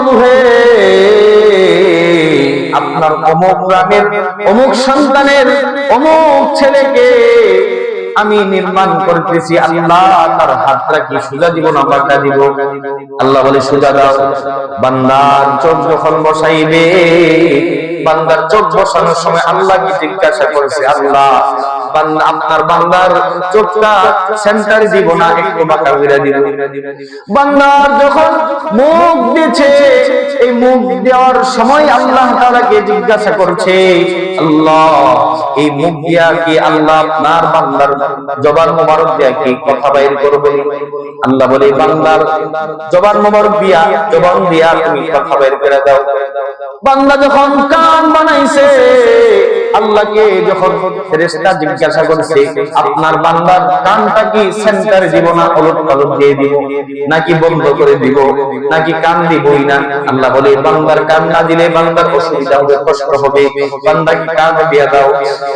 প্রভু হে, আপনার অমুক গ্রামের অমুক সন্তানের অমুক ছেলেকে আমি নির্মাণ করতেছি, আল্লাহ তার হাতটা কি সোজা দিব না বাঁকা দিব? আল্লাহ বলে সোজা দাও। বান্দার চোখ যখন বসাইবে, বান্দার চোখ বসানোর সময় আল্লাহ কি জিজ্ঞাসা করেছে, আল্লাহ বান্দা আপনার বান্দার চোখটা সেন্টারে দিব না একটু বাঁকা করে দিব? বান্দার যখন মুখ দিয়েছে, এই মুখ দেওয়ার সময় আল্লাহ তাআলাকে জিজ্ঞাসা করছে, আল্লাহ এই মুখ দিয়া কি আল্লাহ আপনার বান্দার জবান মোবারক দিয়া কি কথা বাইর করবে? আল্লাহ বলে বান্দার জবান মোবারক দিয়া, জবান দিয়া তুমি কথা বাইর করে দাও। বান্দা যখন কান বানাইছে, আল্লাহকে যখন ফেরেশতা জিজ্ঞাসা করছে, আপনার বান্দার কানটা কি সেন্টারে দিব না ওলট পালট দিয়ে দিব, নাকি বন্ধ করে দিব, নাকি কান দিবই না? আল্লাহ বলে বান্দার কান না দিলে বান্দার অসুবিধা হবে, কষ্ট হবে, বান্দাকে কান দিয়ে দাও।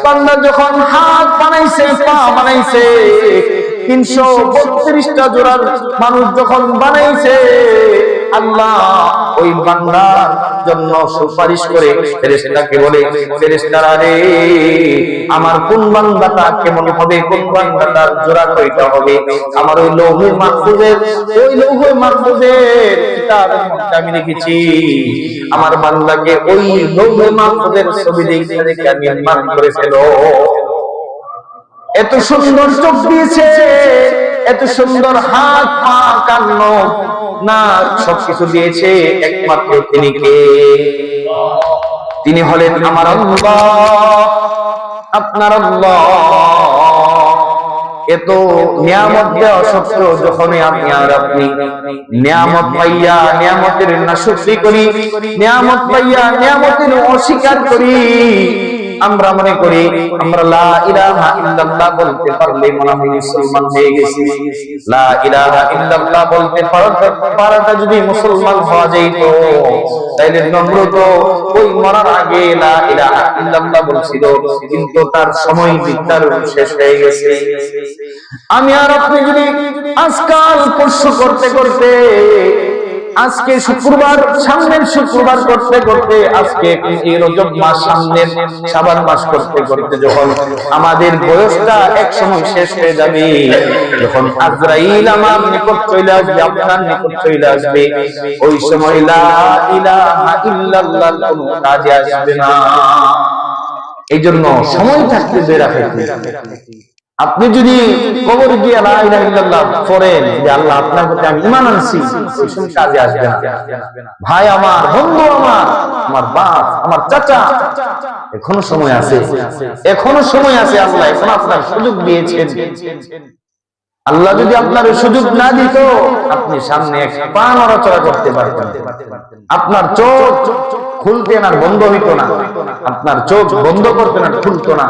বান্দা যখন হাত বানাইছে, পা বানাইছে, 332টা জোড়ার মানুষ যখন বানাইছে, আল্লাহ ওই বান্দার জন্য সুপারিশ করে ফেরেশতাকে বলে, ফেরেশতারা রে, আমার কোন বান্দাটা কেমন হবে, কোন বান্দাটার জোড়া কয়টা হবে, আমার ওই লৌহে মাহফুজের কিতাবের মধ্যে আমি লিখেছি, আমার বান্দাকে ওই লৌহে মাহফুজের ছবি দেখে আমি নির্মাণ করে ফেলো। এত সুন্দর চোখ দিয়েছে, এত সুন্দর হাত পা কান না সবকিছু দিয়েছে, একমাত্র তিনি কে? তিনি হলেন আমার আল্লাহ, আপনার আল্লাহ। এত নিয়ামত দেওয়া সত্ত্বেও যখন আমি আর আপনি নিয়ামত পাইয়া নিয়ামতের নাশকরি করি, নিয়ামত পাইয়া নিয়ামতের অস্বীকার করি, আমরা মনে করি আমরা লা ইলাহা ইল্লাল্লাহ বলতে পারলে মনে হয় মুসলমান হয়ে গেছি। লা ইলাহা ইল্লাল্লাহ বলতে পারাটা যদি মুসলমান হওয়া যেত, তাইলে নমরুদ ওই মরার আগে লা ইলাহা ইল্লাল্লাহ বলছিল, কিন্তু তার সময় বিতার শেষ হয়ে গেছে। আমি আর আপনি যদি আজকাল পরশু করতে করতে, আজকে শুক্রবার, সামনের শুক্রবার করতে করতে, আজকে রজব মাস, সামনের শাবান মাস করতে করতে যখন আমাদের বয়সটা এক সময় শেষ হয়ে যাবে, যখন আজরাইল আমার নিকট চলে আসবে, আপনার নিকট চলে আসবে, ওই সময় লা ইলাহা ইল্লাল্লাহ কোনো কাজে আসবে না। এই জন্য সময় থাকতে বেরা ফেলতে, আপনি যদি কবর গিয়ে লা ইলাহা ইল্লাল্লাহ পড়েন যে আল্লাহ আপনার প্রতি আমি ঈমান আনছি, ওই সময় কাজে আসবে না। ভাই আমার, বন্ধু আমার, আমার বাপ, আমার চাচা, এখনো সময় আছে, এখনো সময় আছে। আল্লাহ এখন আপনার সুযোগ দিয়েছেন। আল্লাহ যদি আপনার সুযোগ না দিত, আপনি সামনে এক পা নড়াচড়া করতে পারতেন, আপনার চোখ খুলতেন আর বন্ধ হইতো না, আপনার চোখ বন্ধ করতেন আর খুলতো না,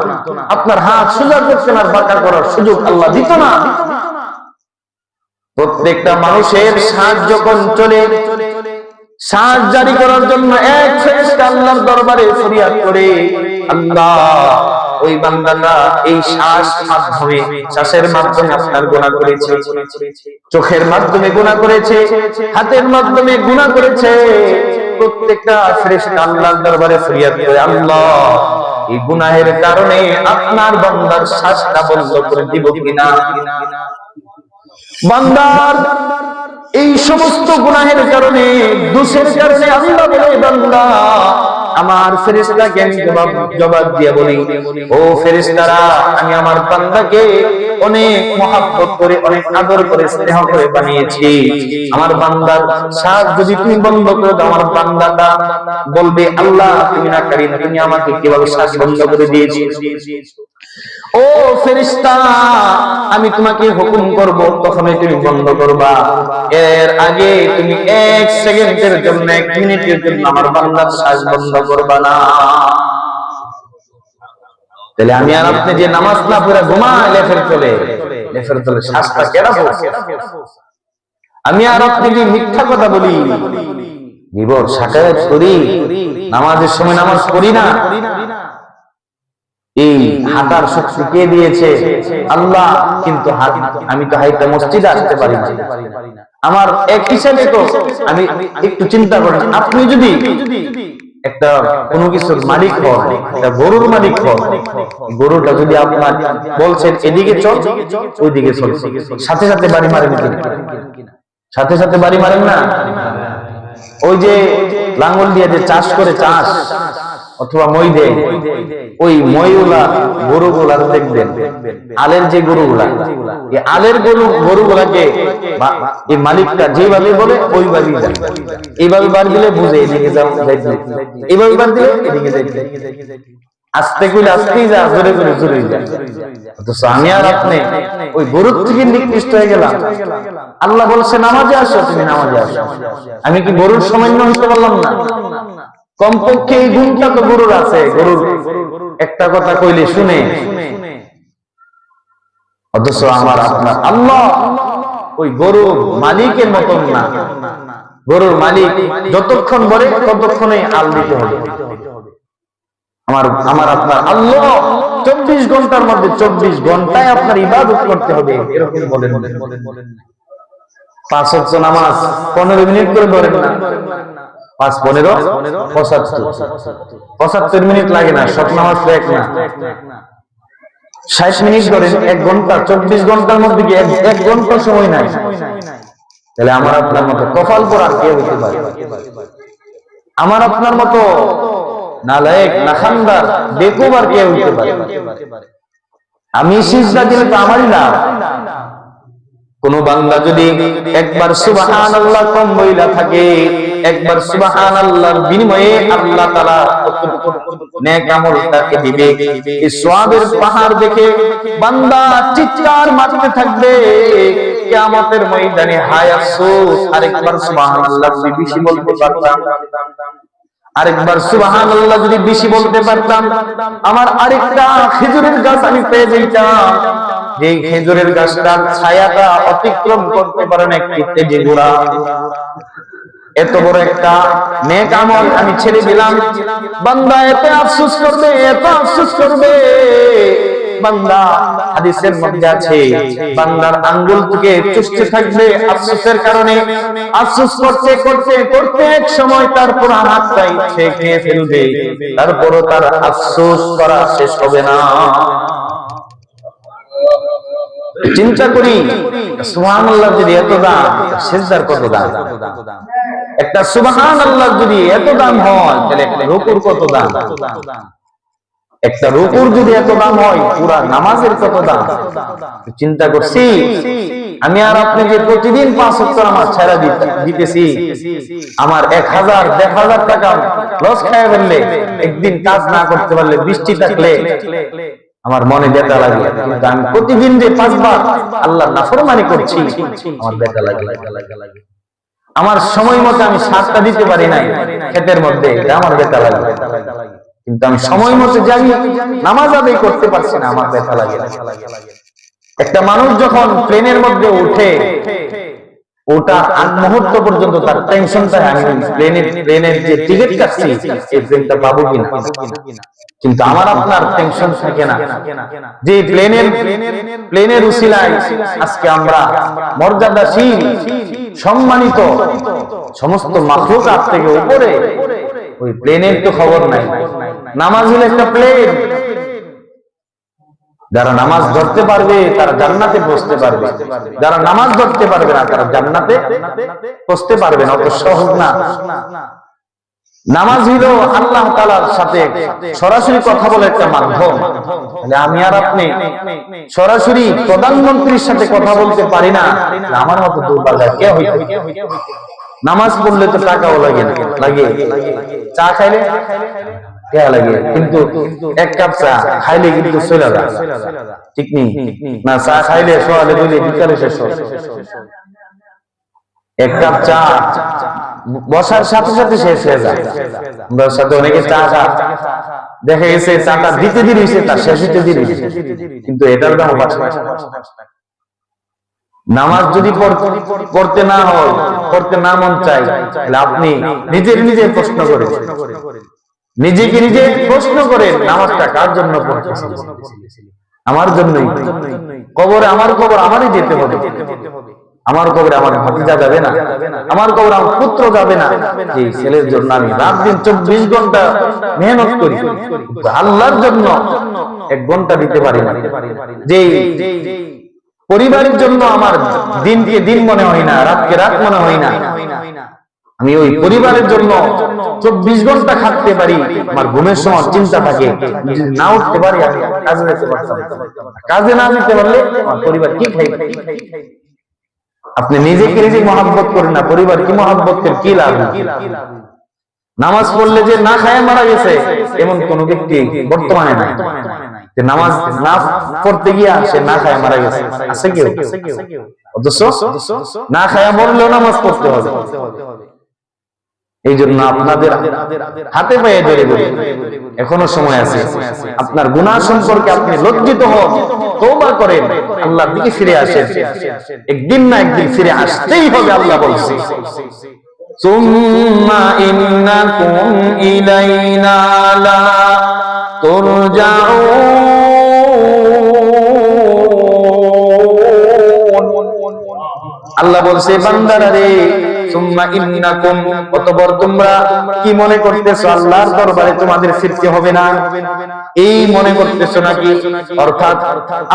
আপনার হাত সোজা করতেন আর বাঁকা করার সুযোগ আল্লাহ দিত না। প্রত্যেকটা মানুষের শ্বাস যখন চলে, শ্বাস জারি করার জন্য এক ফেরেশতা আল্লাহর দরবারে ফরিয়াদ করে, আল্লাহ ওই বান্দাটা এই শ্বাসের মাধ্যমে আপনার গুনাহ করেছে, চোখের মাধ্যমে গুনাহ করেছে, হাতের মাধ্যমে গুনাহ করেছে। প্রত্যেকটা ফেরেশতা আল্লাহর দরবারে ফরিয়াদ করে, আল্লাহ এই গুনাহের কারণে আপনার বান্দার শ্বাসটা বন্ধ করে দিব কিনা? বান্দার এই সমস্ত গুনাহের কারণে, দোষের কারণে আল্লাহ বলে, বান্দা আমার ফেরেশতাকে আমি জবাব দিয়ে বলি, ও ফেরেশতারা, আমি আমার বান্দাকে অনেক মহব্বত করে, অনেক আদর করে, স্নেহ করে বানিয়েছি। আমার বান্দার শ্বাস যদি তুমি বন্ধ করে দাও, আমার বান্দাটা বলবে, আল্লাহ তুমি না কারিম, তুমি আমাকে কিভাবে শ্বাস বন্ধ করে দিয়েছি? ও ফেরেশতা, আমি তোমাকে হুকুম করব, তখনই তুমি বন্ধ করবা। এর আগে তুমি 1 সেকেন্ডের জন্য, 1 মিনিটের জন্য আমার বান্দার শ্বাস বন্ধ করবা না। তাহলে আমি আর আপনি যে নামাজ না পড়ে ঘুমায় লেফের তলে শ্বাসটা কেরাবো? আমি আর আপনি যে মিথ্যা কথা বলি, বিবর সাকায়াত করি, নামাজের সময় নামাজ পড়ি না, এই হাঁটার শক্তি কে দিয়েছে? আল্লাহ। কিন্তু আমি তো হাইটা মসজিদে আসতে পারি না, আমার এক হিসাবে তো আমি একটু চিন্তা করেন, আপনি যদি একটা কোনো কিছুর মালিক হন, একটা গরুর মালিক হন, গরুটা যদি আপনার বলছেন এদিকে চল ওইদিকে চল, সাথে সাথে বাড়ি মারেন কিনা? সাথে সাথে বাড়ি মারেন না? ওই যে লাঙ্গল দিয়ে যে চাষ করে, চাষ অথবা মই দেয়, ওই মইগুলা গরুগুলা দেখবেন, আলের যে গরুগুলা, এই আলের গরুগুলাকে এই মালিকটা যেভাবে বলে ওইভাবেই যায়। এইভাবে বার দিলে বুঝে এদিকে যাও, এইভাবে বার দিলে এদিকে যাইতে, আস্তে কইলে আস্তেই যা, জোরে করে জোরে যায়। অথচ আমি আর আপনি ওই গরুর থেকে নিকৃষ্ট হয়ে গেলাম। আল্লাহ বলছে নামাজে আসো, তুমি নামাজে আসো। আমি কি গরুর সামান্য হতে পারলাম না? কমপক্ষে এই গুণটা তো গরুর আছে। গরুর একটা কথা কইলে শুনে। অথচ আমার আপনার আল্লাহ ওই গরুর মালিকের মতন না। গরুর মালিক যতক্ষণ বলে ততক্ষণে আল দিতে হবে। আমার আপনার আল্লাহ 24 ঘন্টার মধ্যে 24 ঘন্টায় আপনার ইবাদত করতে হবে, এরকম বলেন। 5 ওয়াক্ত নামাজ 15 মিনিট করে ধরেন না, 5 15 75 মিনিট লাগে না, সব নামাজ তো এক না। 60 মিনিট ধরেন, 1 ঘন্টা, 24 ঘন্টার মধ্যে কি 1 ঘন্টা সময় নাই? তাহলে আমার আপনার মতো কপাল পড়ার কে হতে পারে? আমার আপনার মতো নালায়েক নাখানদার বেকুব আর কে হতে পারে? আমি সিজদা দিলে তো আমারই লাভ। কোন বান্দা যদি একবার সুবহানাল্লাহ কম বইলা থাকে, একবার সুবহানাল্লাহর বিনিময়ে আল্লাহ তাআলা নেক আমল তাকে দিবে। এই সওয়াবের পাহাড় দেখে বান্দা চিৎকার মারতে থাকবে কিয়ামতের ময়দানে, হায় আফসোস, আরেকবার সুবহানাল্লাহ যদি বেশি বলতে পারতাম, আরেকবার সুবহানাল্লাহ যদি বেশি বলতে পারতাম, আমার আরেকটা খেজুরের গাছ আমি পেয়ে যেতাম, যে খেজুরের গাছটার ছায়াটা অতিক্রম করতে পারে না একটি তেজি ঘোড়া। এত বড় একটা নেক আমল আমি ছেড়ে দিলাম। বান্দা এত আফসোস করবে, এত আফসোস করবে। বান্দা হাদিসের মধ্যে আছে, বান্দার আঙ্গুল থেকে চুষতে থাকবে আফসোসের কারণে। আফসোস করতে করতে করতে এক সময় তার পুরো হাতটাই সে খেয়ে ফেলবে, তারপরও তার আফসোস করা শেষ হবে না। চিন্তা করি, সুবহানাল্লাহ যদি এত দাম, সিজদার কত দাম? একটা সুবহানাল্লাহ যদি এত দাম হয়, তাহলে একটা রুকুর কত দাম? একটা রুকুর যদি এত দাম হয়, পুরা নামাজের কত দাম? চিন্তা করছি আমি আর আপনি যে প্রতিদিন 5 ওয়াক্ত নামাজ ছেড়ে দিতেছি, আমার 1000 টাকা লস খেয়ে ফেললে, একদিন কাজ না করতে পারলে, বৃষ্টি থাকলে আমার মনে ব্যথা লাগে। কিন্তু আমি প্রতিদিন যে 5 বার আল্লাহর নাফরমানি করছি, আমার ব্যথা লাগে। আমার সময় মতো আমি সাতটা দিতে পারি নাই ক্ষেতের মধ্যে, আমার ব্যথা লাগে। কিন্তু আমি সময় মতো যে আমি নামাজ আদায় করতে পারছি না, আমার ব্যথা লাগে। একটা মানুষ যখন প্লেনের মধ্যে উঠে, ওটা আগ মুহূর্ত পর্যন্ত তার টেনশন থাকে, আমি প্লেনের যে টিকিট কাটছি এই প্লেনটা পাবো কিনা। কিন্তু আমার আপনার টেনশন থাকে না যে প্লেনের উসিলায় আজকে আমরা মর্যাদাশীল সম্মানিত সমস্ত মাখলুকাত থেকে উপরে, ওই প্লেনের তো খবর নাই। নামাজ হলো একটা প্লেন, যারা নামাজ ধরতে পারবে তারা জান্নাতে পৌঁছতে পারবে, যারা নামাজ ধরতে পারবে না তারা জান্নাতে পৌঁছতে পারবে না। অত সহজ না। নামাজ হলো আল্লাহ তাআলার সাথে সরাসরি কথা বলার একটা মাধ্যম। তাহলে আমি আর আপনি সরাসরি প্রধানমন্ত্রীর সাথে কথা বলতে পারি না, আমার মতো দুর্বল কে হইতে? নামাজ পড়লে তো টাকাও লাগে না, লাগে চা খাইলে টাকা লাগে, কিন্তু 1 কাপ চা খাইলে কিন্তু চলে যায়, ঠিক নেই না? চা খাইলে সকালে দিলে বিকালে শেষ হয়। 1 কাপ চা বসার সাথে সাথে শেষ হয়ে যায়। আমার সাথে অনেকে চা খায়, দেখা গেছে চাটা দিতে দেরি হয়েছে, তার শেষ হইতে দেরি হয়েছে, কিন্তু এটার দাম 5 টাকা। নামাজ যদি পড়তে না হয়, পড়তে না মন চাই, তাহলে আপনি নিজে প্রশ্ন করেন, নিজেকে নিজে প্রশ্ন করেন, নামাজটা কার জন্য পড়তেছি? আমার জন্যই। কবরে আমার কবর আমারই যেতে হবে, আমার কবরে আমার ভাতিজা যাবে না, আমার কবরে আমার পুত্র যাবে না। এই ছেলের জন্য আমি রাত দিন 24 ঘন্টা মেহনত করি, আল্লাহর জন্য 1 ঘন্টা দিতে পারি না। যে পরিবারের জন্য আমার দিনকে দিন মনে হয় না, রাতকে রাত মনে হয় না, আমি ওই পরিবারের জন্য 24 ঘন্টা খাটতে পারি। আমার ঘুমের সময় চিন্তা থাকে, না উঠতে পারি আমি কাজে যেতে পারতাম, কাজে না যেতে পারলে আমার পরিবার কি খাইবে? আপনি নিজেকে নিজে মহব্বত করেন না, পরিবার কি মহব্বত করেন, কি লাভ? নামাজ পড়লে যে না খায় মারা গেছে এমন কোন ব্যক্তি বর্তমানে নাই। নামাজ না পড়তে গিয়া সে না খায় মারা গেছে আছে কেউ? অথচ না খায় মরলেও নামাজ পড়তে হবে। এই জন্য আপনাদের হাতে পায়ে ধরে বলি, এখনো সময় আছে। আপনার গুনাহ সম্পর্কে আপনি লজ্জিত হন, তওবা করেন, আল্লাহর দিকে ফিরে আসেন। একদিন না একদিন ফিরে আসতেই হবে, আল্লাহ বলছে সুম্মা ইন্নাকুম ইলাইনা লা তুরজাউন। আল্লাহ বলছে বান্দারা রে, সুম্মা ইন্নাকুম, অতঃপর তোমরা কি মনে করতেছো আল্লাহর দরবারে তোমাদের ফিরতে হবে না? এই মনে করতেছো নাকি? অর্থাৎ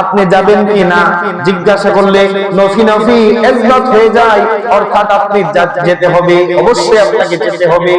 আপনি যাবেন কি না জিজ্ঞাসা করলে নফি নফি ইজত হয়ে যায়। অর্থাৎ আপনি যেতে হবে, অবশ্যই আপনাকে যেতে হবে।